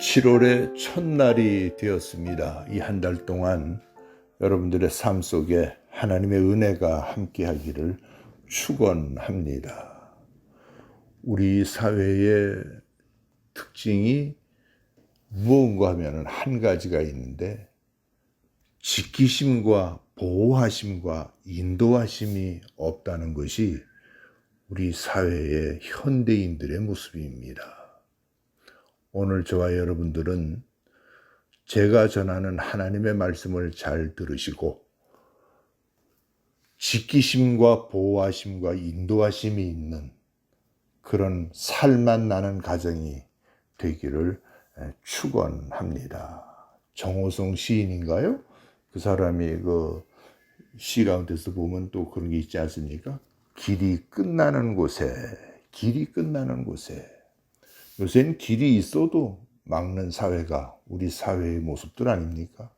7월의 첫날이 되었습니다. 이 한 달 동안 여러분들의 삶 속에 하나님의 은혜가 함께하기를 축원합니다. 우리 사회의 특징이 무언가 하면 한 가지가 있는데, 지키심과 보호하심과 인도하심이 없다는 것이 우리 사회의 현대인들의 모습입니다. 오늘 저와 여러분들은 제가 전하는 하나님의 말씀을 잘 들으시고 지키심과 보호하심과 인도하심이 있는 그런 살만 나는 가정이 되기를 축원합니다. 정호성 시인인가요? 그 사람이 그 시 가운데서 보면 또 그런 게 있지 않습니까? 길이 끝나는 곳에, 길이 끝나는 곳에. 요새는 길이 있어도 막는 사회가 우리 사회의 모습들 아닙니까?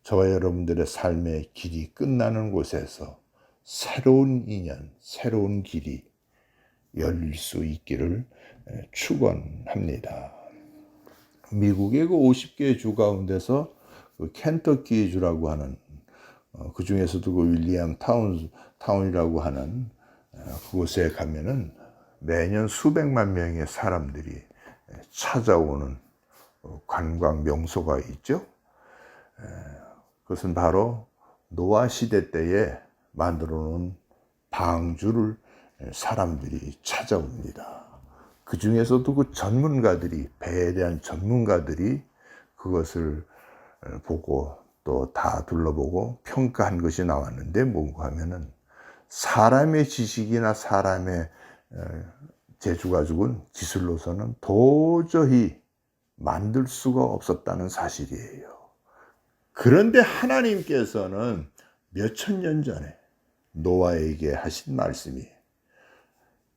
저와 여러분들의 삶의 길이 끝나는 곳에서 새로운 인연, 새로운 길이 열릴 수 있기를 축원합니다. 미국의 그 50개 주 가운데서 그 켄터키 주라고 하는 그 중에서도 그 윌리엄 타운이라고 하는 그곳에 가면은 매년 수백만 명의 사람들이 찾아오는 관광 명소가 있죠. 그것은 바로 노아 시대 때에 만들어 놓은 방주를 사람들이 찾아옵니다. 그 중에서도 그 전문가들이, 배에 대한 전문가들이 그것을 보고 또 다 둘러보고 평가한 것이 나왔는데, 뭔가 하면은 사람의 지식이나 사람의 재주 가지고는 기술로서는 도저히 만들 수가 없었다는 사실이에요. 그런데 하나님께서는 몇천 년 전에 노아에게 하신 말씀이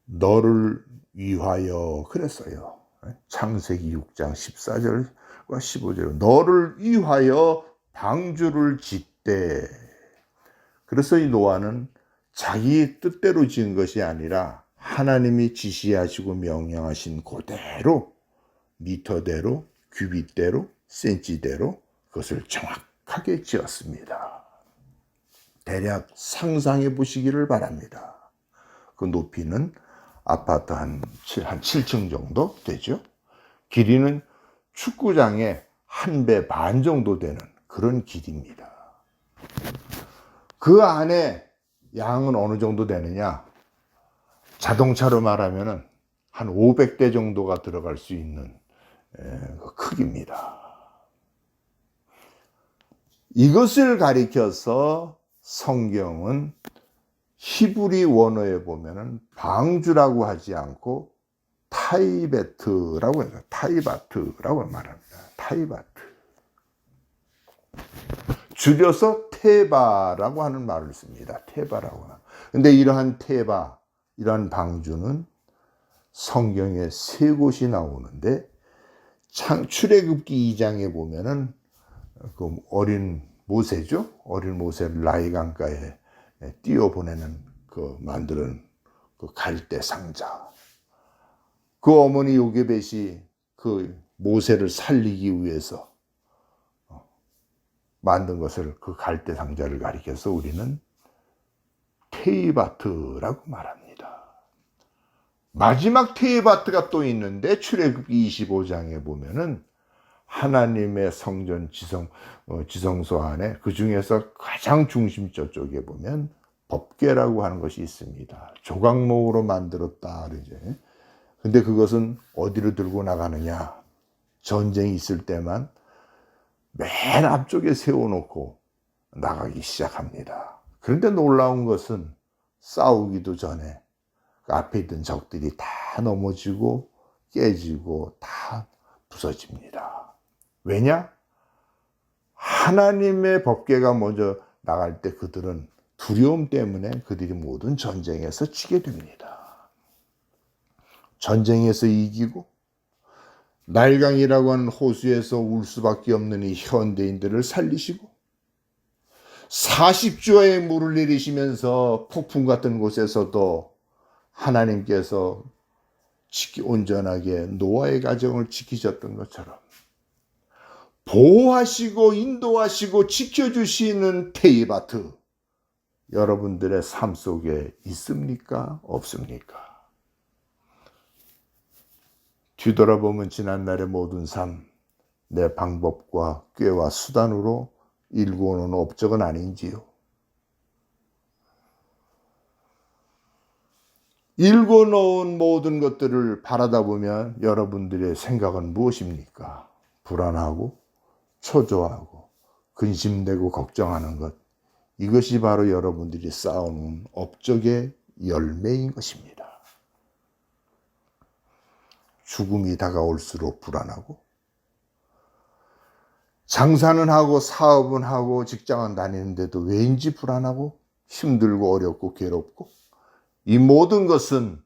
너를 위하여 그랬어요. 창세기 6장 14절과 15절, 너를 위하여 방주를 짓되. 그래서 이 노아는 자기 뜻대로 지은 것이 아니라 하나님이 지시하시고 명령하신 그대로, 미터대로, 규빗대로, 센치대로 그것을 정확하게 지었습니다. 대략 상상해 보시기를 바랍니다. 그 높이는 아파트 한 7층 정도 되죠. 길이는 축구장의 한 배 반 정도 되는 그런 길입니다. 그 안에 양은 어느 정도 되느냐? 자동차로 말하면 한 500대 정도가 들어갈 수 있는 크기입니다. 이것을 가리켜서 성경은 히브리 원어에 보면은 방주라고 하지 않고 타이베트라고 해요. 타이바트라고 말합니다. 타이바트. 줄여서 테바라고 하는 말을 씁니다. 테바라고. 근데 이러한 테바, 이러한 방주는 성경에 세 곳이 나오는데, 출애굽기 2장에 보면은 그 어린 모세죠. 어린 모세를 나일 강가에 띄워보내는 그 만드는 그 갈대 상자. 그 어머니 요게벳이 그 모세를 살리기 위해서 만든 것을, 그 갈대 상자를 가리켜서 우리는 테이바트라고 말합니다. 마지막 테이바트가 또 있는데, 출애굽기 25장에 보면은 하나님의 성전 지성소 안에 그 중에서 가장 중심적 쪽에 보면 법궤라고 하는 것이 있습니다. 조각목으로 만들었다 그러죠. 근데 그것은 어디로 들고 나가느냐? 전쟁이 있을 때만 맨 앞쪽에 세워놓고 나가기 시작합니다. 그런데 놀라운 것은 싸우기도 전에 그 앞에 있던 적들이 다 넘어지고 깨지고 다 부서집니다. 왜냐? 하나님의 법궤가 먼저 나갈 때 그들은 두려움 때문에 그들이 모든 전쟁에서 지게 됩니다. 전쟁에서 이기고 나일강이라고 하는 호수에서 울 수밖에 없는 이 현대인들을 살리시고 40조의 물을 내리시면서 폭풍 같은 곳에서도 하나님께서 온전하게 노아의 가정을 지키셨던 것처럼 보호하시고 인도하시고 지켜주시는 테이바트 여러분들의 삶 속에 있습니까? 없습니까? 뒤돌아보면 지난날의 모든 삶, 내 방법과 꾀와 수단으로 일구어놓은 업적은 아닌지요? 일궈놓은 모든 것들을 바라다 보면 여러분들의 생각은 무엇입니까? 불안하고 초조하고 근심되고 걱정하는 것, 이것이 바로 여러분들이 쌓아놓은 업적의 열매인 것입니다. 죽음이 다가올수록 불안하고, 장사는 하고 사업은 하고 직장은 다니는데도 왜인지 불안하고 힘들고 어렵고 괴롭고, 이 모든 것은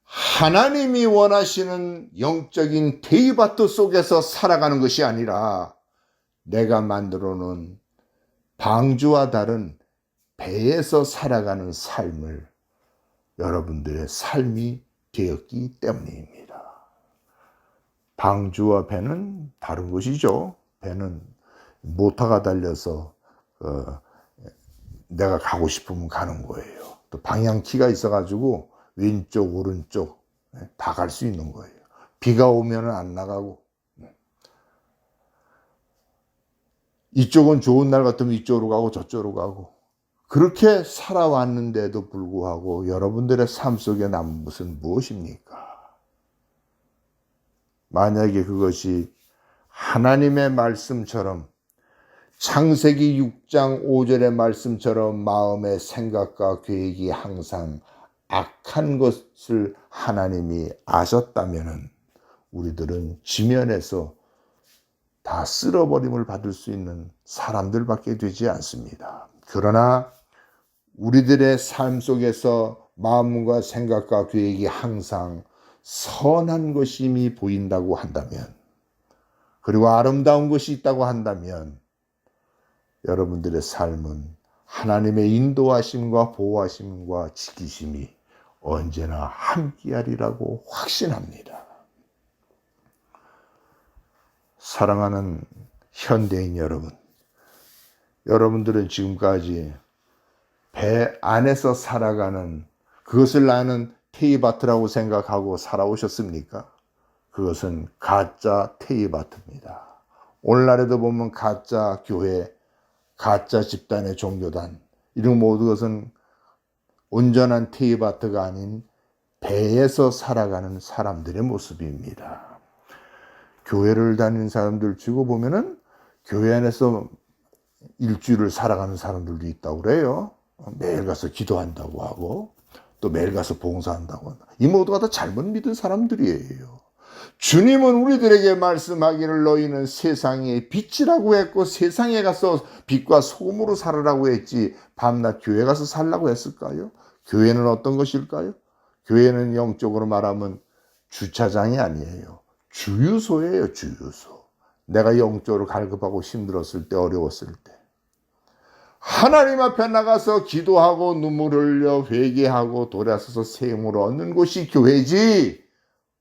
하나님이 원하시는 영적인 데이바트 속에서 살아가는 것이 아니라 내가 만들어 놓은 방주와 다른 배에서 살아가는 삶을 여러분들의 삶이 되었기 때문입니다. 방주와 배는 다른 것이죠. 배는 모터가 달려서 내가 가고 싶으면 가는 거예요. 또 방향키가 있어가지고 왼쪽 오른쪽 다 갈 수 있는 거예요. 비가 오면 안 나가고, 이쪽은 좋은 날 같으면 이쪽으로 가고 저쪽으로 가고, 그렇게 살아왔는데도 불구하고 여러분들의 삶 속에 남은 것은 무엇입니까? 만약에 그것이 하나님의 말씀처럼, 창세기 6장 5절의 말씀처럼 마음의 생각과 계획이 항상 악한 것을 하나님이 아셨다면 우리들은 지면에서 다 쓸어버림을 받을 수 있는 사람들밖에 되지 않습니다. 그러나 우리들의 삶 속에서 마음과 생각과 계획이 항상 선한 것임이 보인다고 한다면, 그리고 아름다운 것이 있다고 한다면 여러분들의 삶은 하나님의 인도하심과 보호하심과 지키심이 언제나 함께하리라고 확신합니다. 사랑하는 현대인 여러분, 여러분들은 지금까지 배 안에서 살아가는 그것을 나는 테이바트라고 생각하고 살아오셨습니까? 그것은 가짜 테이바트입니다. 오늘날에도 보면 가짜 교회, 가짜 집단의 종교단, 이런 모든 것은 온전한 테이바트가 아닌 배에서 살아가는 사람들의 모습입니다. 교회를 다니는 사람들 치고 보면은 교회 안에서 일주일을 살아가는 사람들도 있다고 그래요. 매일 가서 기도한다고 하고 또 매일 가서 봉사한다고 한다. 이 모두가 다 잘못 믿은 사람들이에요. 주님은 우리들에게 말씀하기를 너희는 세상의 빛이라고 했고 세상에 가서 빛과 소금으로 살으라고 했지 밤낮 교회 가서 살라고 했을까요? 교회는 어떤 것일까요? 교회는 영적으로 말하면 주차장이 아니에요. 주유소예요, 주유소. 내가 영적으로 갈급하고 힘들었을 때, 어려웠을 때 하나님 앞에 나가서 기도하고 눈물 흘려 회개하고 돌아서서 새 힘을 얻는 곳이 교회지,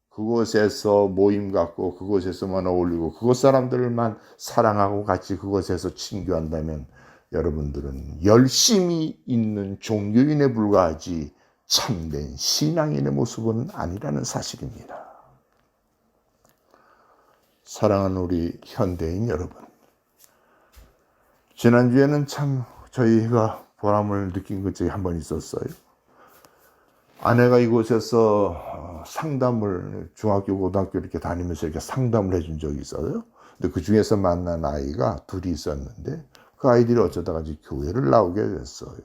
그곳에서 모임 갖고 그곳에서만 어울리고 그곳 사람들만 사랑하고 같이 그곳에서 친교한다면 여러분들은 열심히 있는 종교인에 불과하지 참된 신앙인의 모습은 아니라는 사실입니다. 사랑하는 우리 현대인 여러분, 지난주에는 참 저희가 보람을 느낀 것이 한 번 있었어요. 아내가 이곳에서 상담을, 중학교, 고등학교 이렇게 다니면서 이렇게 상담을 해준 적이 있어요. 근데 그 중에서 만난 아이가 둘이 있었는데 그 아이들이 어쩌다가 이제 교회를 나오게 됐어요.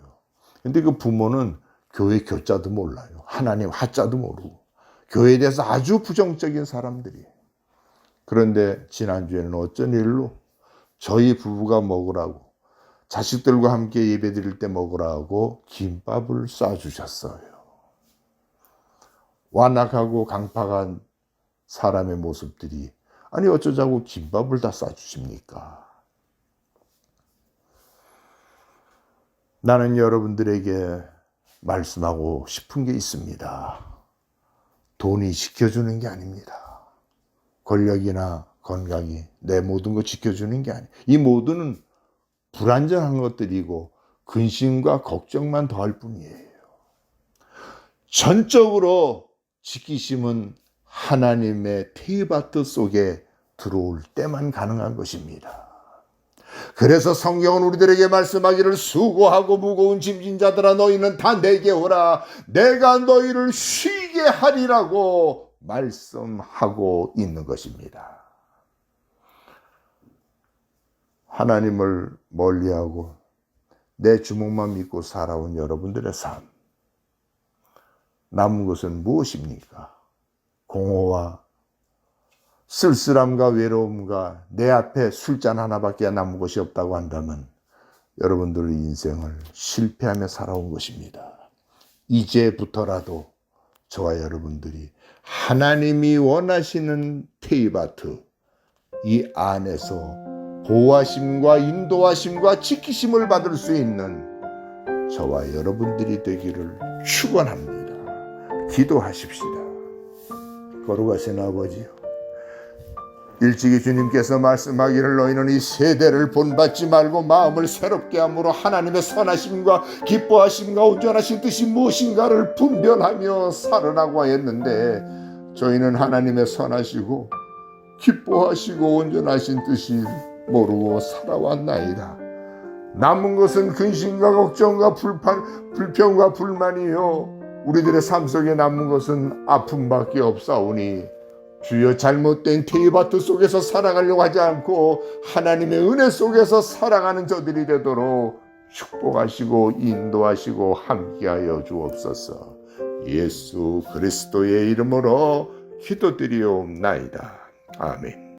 근데 그 부모는 교회 교자도 몰라요. 하나님 하자도 모르고 교회에 대해서 아주 부정적인 사람들이에요. 그런데 지난주에는 어쩐 일로 저희 부부가 먹으라고, 자식들과 함께 예배 드릴 때 먹으라고 김밥을 싸주셨어요. 완악하고 강팍한 사람의 모습들이, 아니 어쩌자고 김밥을 다 싸주십니까? 나는 여러분들에게 말씀하고 싶은 게 있습니다. 돈이 지켜주는 게 아닙니다. 권력이나 건강이 내 모든 거 지켜주는 게 아니에요. 이 모두는 불완전한 것들이고 근심과 걱정만 더할 뿐이에요. 전적으로 지키심은 하나님의 테이바트 속에 들어올 때만 가능한 것입니다. 그래서 성경은 우리들에게 말씀하기를 수고하고 무거운 짐진 자들아 너희는 다 내게 오라 내가 너희를 쉬게 하리라고 말씀하고 있는 것입니다. 하나님을 멀리하고 내 주먹만 믿고 살아온 여러분들의 삶, 남은 것은 무엇입니까? 공허와 쓸쓸함과 외로움과 내 앞에 술잔 하나밖에 남은 것이 없다고 한다면 여러분들의 인생을 실패하며 살아온 것입니다. 이제부터라도 저와 여러분들이 하나님이 원하시는 테이바트 이 안에서 보호하심과 인도하심과 지키심을 받을 수 있는 저와 여러분들이 되기를 축원합니다. 기도하십시다. 거룩하신 아버지요, 일찍이 주님께서 말씀하기를 너희는 이 세대를 본받지 말고 마음을 새롭게 함으로 하나님의 선하심과 기뻐하심과 온전하신 뜻이 무엇인가를 분별하며 살으라고 하였는데 저희는 하나님의 선하시고 기뻐하시고 온전하신 뜻이 모르고 살아왔나이다. 남은 것은 근심과 걱정과 불평과 불만이요 우리들의 삶 속에 남은 것은 아픔밖에 없사오니 주여 잘못된 테이바트 속에서 살아가려고 하지 않고 하나님의 은혜 속에서 살아가는 저들이 되도록 축복하시고 인도하시고 함께하여 주옵소서. 예수 그리스도의 이름으로 기도드리옵나이다. 아멘.